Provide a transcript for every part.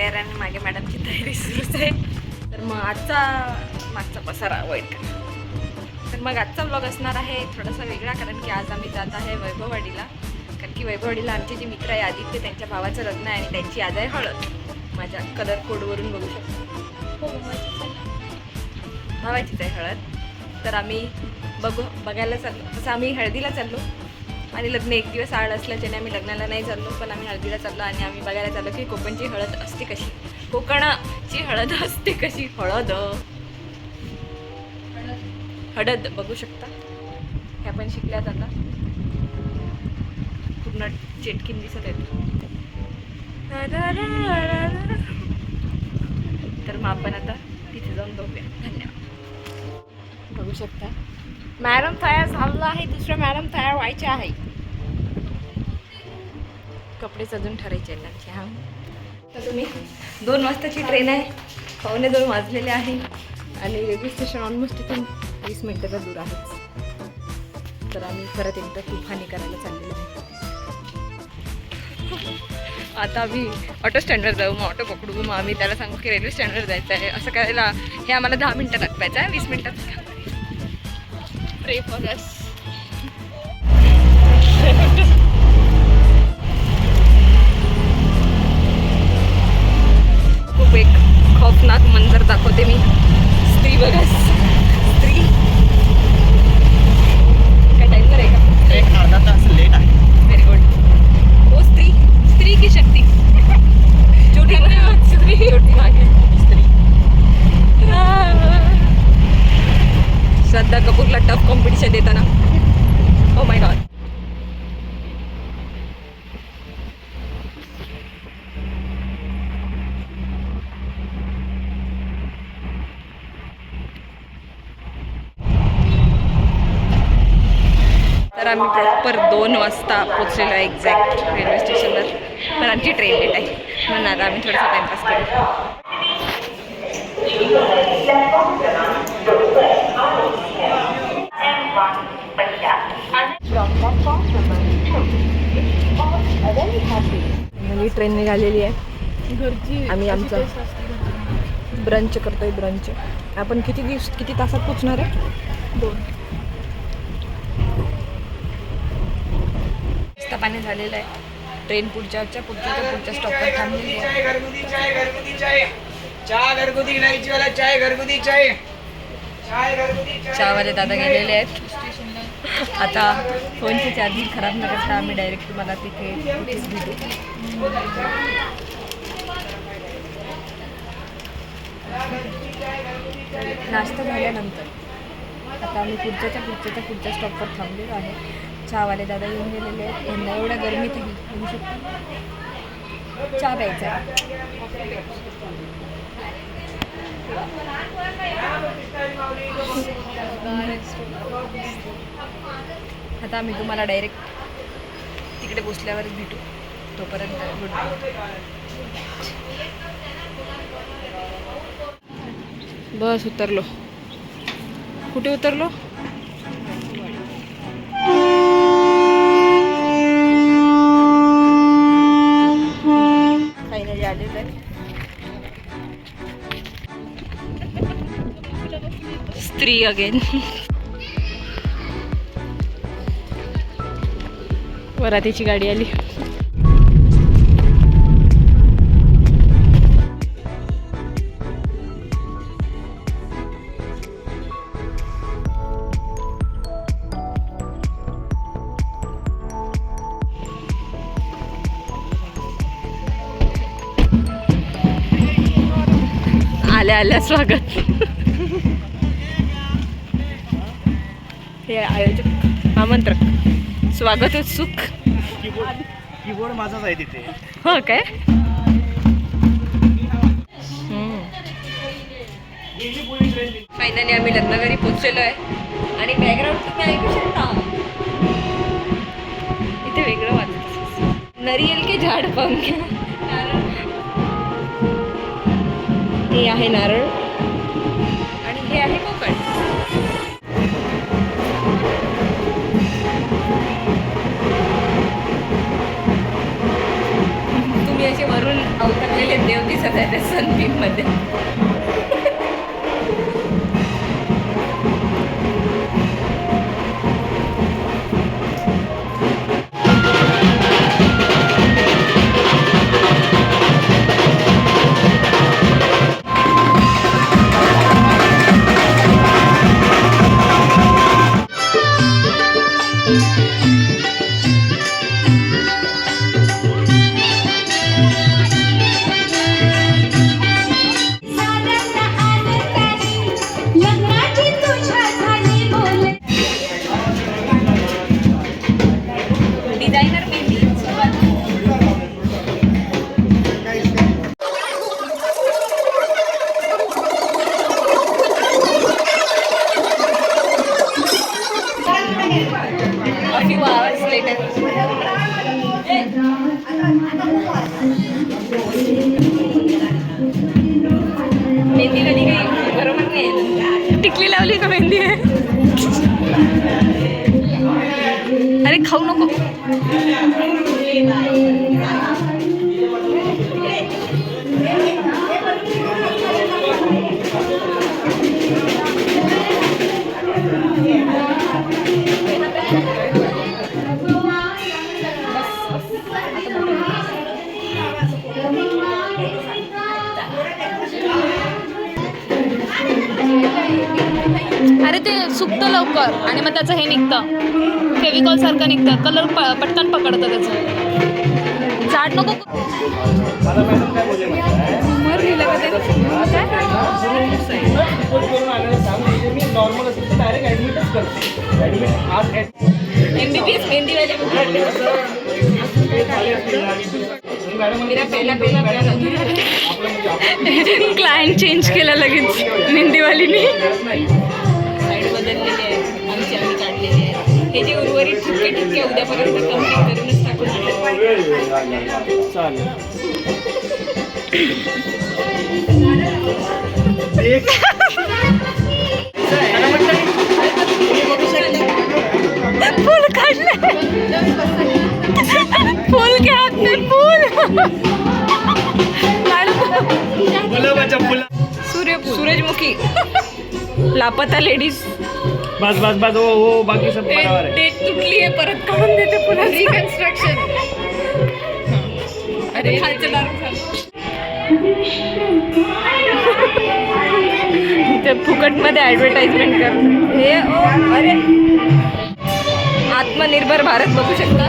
तयार आणि मागे मॅडमची तयारी सुरूच आहे. तर मग मागचा पसारा अवॉइड करा. तर मग आजचा व्लॉग असणार आहे थोडासा वेगळा, कारण की आज आम्ही जात आहे वैभववाडीला. कारण की वैभववाडीला आमचे जे मित्र आहे आदित्य, त्यांच्या भावाचं लग्न आहे आणि त्यांची आज आहे हळद. माझ्या कलर कोडवरून बघू शकतो. हो, भावाचीच आहे हळद. तर आम्ही बघायला चाललो. तसं आम्ही हळदीला चाललो आणि लग्न एक दिवस आड असल्याच्याने आम्ही लग्नाला नाही चाललो, पण आम्ही हळदीला चाललो आणि आम्ही बघायला चाललो की कोकणची हळद असते कशी, कोकणाची हळद असते कशी. हळद बघू शकता. ह्या पण शिकल्यात आता. पूर्ण चेटकीन दिसत आहेत. तर मग आपण आता तिथे जाऊन बघूया. धन्यवाद. बघू शकता मॅडम तयार झालेला आहे, दुसऱ्या मॅडम तयार व्हायचे आहे. कपडे सजून ठरायचे आहेत त्यांचे. हां, तर तुम्ही 2 वाजताची ट्रेन आहे. 2:15 वाजलेले आहे आणि रेल्वे स्टेशन ऑलमोस्ट इथून 20 मिनिटाचा दूर आहे. तर आम्ही परत एकदा तुफानी करायला चाललेलो आहे. आता आम्ही ऑटो स्टँडवर जाऊ, मग ऑटो पकडू, मग आम्ही त्याला सांगू की रेल्वे स्टँडवर जायचं आहे. असं करायला हे आम्हाला 10 मिनिटं लागवायचं आहे. 20 मिनिटात प्रे फॉर अस. खूप एक खौफनाक मंजर दाखवते मी. स्त्री बघा, स्त्री काय टाईमवर आहे का? एक अर्धा तास लेट आहे. Very good. ओ स्त्री की शक्ती. छोटी मागे स्त्री. श्रद्धा कपूरला टफ कॉम्पिटिशन देताना. Oh my God. तर आम्ही प्रॉपर 2 वाजता पोचलेलो आहे एक्झॅक्ट रेल्वे स्टेशनवर. पण आमची ट्रेन लेट आहे म्हणून आता आम्ही थोडासा टाईमपास करू. ही ट्रेन निघालेली आहे. घरची आम्ही आमचा ब्रंच करतोय. ब्रंच आपण किती तासात पोचणार आहे? 2 पाणी झालेलं आहे. ट्रेन पुढच्या स्टॉपवर थांबलेली आहे. चहावाले दादा गेलेले आहेत. आता फोनची चार्जिंग खराब न करता आम्ही डायरेक्ट तुम्हाला तिथे भेटू. नाश्ता झाल्यानंतर आता आम्ही पुढच्या स्टॉपवर थांबलेलो आहे. चहावाले दादा येऊन गेलेले आहेत. यांना एवढ्या गरमीतही येऊ शकतो चहा प्यायचा. आता आम्ही तुम्हाला डायरेक्ट तिकडे पोचल्यावरच भेटू. तोपर्यंत गुड नाईट. बस उतरलो. कुठे उतरलो? फायनली आलेलं आहे. स्त्री अगेन. वरातीची गाडी आली. आल्या स्वागत. हे आयोजक आमंत्रक स्वागत उत्सुक. कीबोर्ड माझाच आहे तिथे. हो काय? फायनली आम्ही लग्नघरी पोहोचलेलो आहे आणि बॅकग्राऊंड तुम्ही ऐकू शकता. इथे वेगळं वाटतं. नरियल के झाड पंख. हे आहे नारळ आणि हे आहे कोकण. तुम्ही असे वरून अवतरलेले देव दिसत आहे त्या सनबीम मध्ये. Designer mehndi a few hours later. Mehndi कधी काही बरोबर नाही. टिकली लावली का मेहंदी आहे? अरे खाऊ नको. अरे ते सुकतं लवकर आणि मग त्याचं हे निघतं, फेविकॉल सारखं निघतं, कलर पटकन पकडतं त्याचं. जाड नको. मला मॅडम काय बोलले मी नॉर्मल असेल तर डायरेक्ट ॲडमिटच करतो. ॲडमिट आज MBBS मेहंदीवाले क्लायंट चेंज केला लगेच मेहंदीवालीनी. साईड बदललेली आहे आमची, आम्ही काढलेली आहे. हे जे उर्वरित ठिपके ठिपके उद्यापर्यंत कम्प्लीट करूनच टाकून. चालेल. फुल काढलं, फुल घ्या ते फुल. गुलाबाच्या फुला. सूरजमुखी लापता लेडीज. बस बस बस. हो हो, बाकी सब बरोबर आहे. डेट तुटली आहे, परत काढून देते पुन्हा. रिकन्स्ट्रक्शन. अरे खालचं दारू ते फुकटमध्ये ॲडव्हर्टाइजमेंट कर. हे अरे आत्मनिर्भर भारत बघू शकता.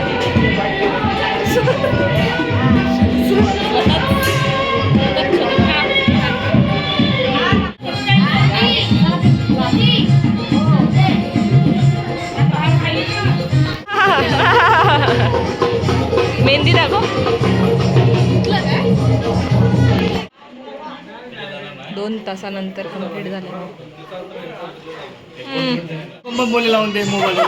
मेहंदी दाखव. 2 तासानंतर कंप्लीट झालं. मग बोले लावून दे मोबाईल.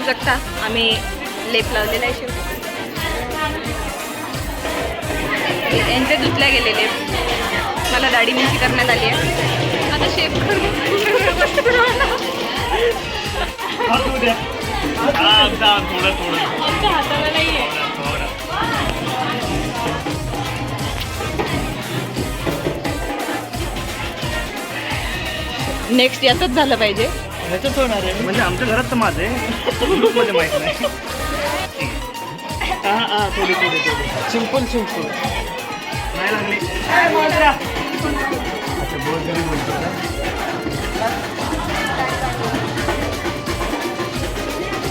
शकता आम्ही लेप लावलेला आहे शेवटी. यांचे धुतल्या गेलेले मला दाढी मिशी करण्यात आली आहे. आता शेप आमच्या हाताला नाही आहे. नेक्स्ट यातच झालं पाहिजे. ह्याच्याच होणार आहे म्हणजे आमच्या घरात तर माझं आहे ग्रुपमध्ये माहीत नाही. हां थोडी सिम्पल नाही लागली. अच्छा बहुत गरीब बोलतो ना.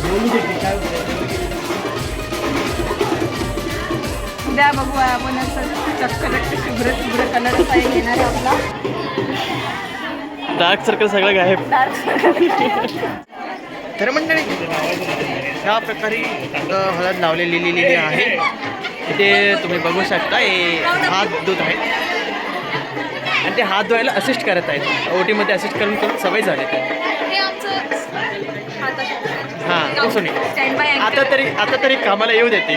बोलू दे की काय होतं. उद्या बघू आपण असं चक्क शुभ्र कलर असा एक येणार आहे आपला. डार्क सर्कल सगळं गायब. तर मंडळी ह्या प्रकारे हळद लावलेली आहे. इथे तुम्ही बघू शकता हे हात धुत आहेत आणि ते हात धुवायला असिस्ट करत आहेत. ओटीमध्ये असिस्ट करून करून सवय झाली ते. हे आमचं हां सुनी स्टँड बाय आता तरी कामाला येऊ देते.